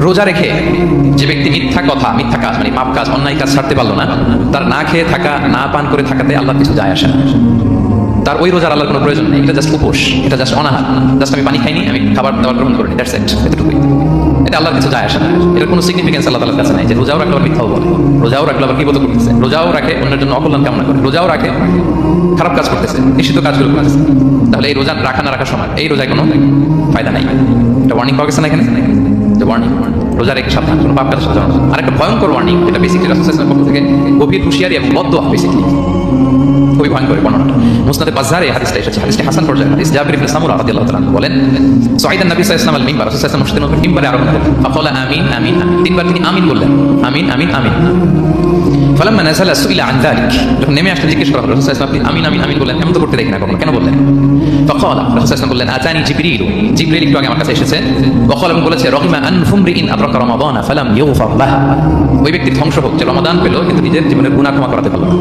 রোজা রেখে যে ব্যক্তি মিথ্যা কথা, মিথ্যা কাজ, মানে পাপ কাজ, অন্যায় কাজ ছাড়তে পারলো না, তার না খেয়ে থাকা, না পান করে থাকাতে আল্লাহ কিছু যায় আসে না। তার ওই রোজার আল্লাহর কোনো প্রয়োজন নেই। এটা জাস্ট উপোস, এটা জাস্ট অনাহার, জাস্ট আমি পানি খাইনি, আমি খাবার দাবার গ্রহণ করিনি, দ্যাটস ইট, এতটুকুই। এটা আল্লাহর কিছু যায় আসে না। এটার কোনো সিগনিফিকেন্স আল্লাহ তাআলার কাছে নাই যে রোজাও রাখলে আবার মিথ্যাও বলে, রোজাও রাখলে আবার গীবত করতেছে, রোজাও রাখে অন্যের জন্য অকল্যাণ কামনা করে, রোজাও রাখে খারাপ কাজ করতেছে, নিষিদ্ধ কাজগুলো করতেছে। তাহলে এই রোজা রাখা না রাখার সময় এই রোজায় কোনো ফায়দা নাই। এটা ওয়ার্নিং পাওয়া গেছে না এখানে, যে ওয়ার্নিং, রোজা রেখে সাবধান, কোনো পাপ কাজের সাথে জড়ানো। আরেকটা ভয়ঙ্কর ওয়ার্নিং, এটা বেসিক্যালি রাসূল সাল্লাল্লাহু আলাইহি ওয়াসাল্লামের পক্ষ থেকে গভীর হুঁশিয়ারি এবং বদদোয়া, বেসিক্যালি খুবই ভয়ঙ্কর বর্ণনাটা। মুসনাদে বাযযারে হাদিসটা এসেছে, হাদিসটি হাসান পর্যায়ের হাদিস। জাবির ইবনে সামুরা রাদিয়াল্লাহু তাআলা বলেন, সাইদান নবী সাল্লাল্লাহু আলাইহি ওয়াসাল্লাম আল মিম্বার, রাসূল সাল্লাল্লাহু আলাইহি ওয়াসাল্লাম মিম্বারে আরোহণ করলেন, ফাকালা আমিন আমিন আমিন, তিনবার তিনি আমিন বললেন, আমিন আমিন আমিন। ফালাম্মা নাযালা সুইলা আন যালিক, যখন নেমে আসলে জিজ্ঞেস করা হলো রাসূল সাল্লাল্লাহু আলাইহি ওয়াসাল্লাম আপনি আমিন আমিন আমিন বললেন, এমন তো করতে দেখি না কখনো, কেন বললেন? ফাকালা, রাসূল সাল্লাল্লাহু আলাইহি ওয়াসাল্লাম বললেন, আতানি জিবরিল, জিবরিল একটু আগে আমার কাছে এসেছে, ওয়াকালা, এবং বলেছে, রহিমা আনফুম রিইন আদরাকা রমাদানা ফালাম ইউগফার লাহু, ওই ব্যক্তি ধ্বংস হোক যে রমাদান পেল কিন্তু নিজের জীবনের গুনাহ ক্ষমা করাতে পারল না।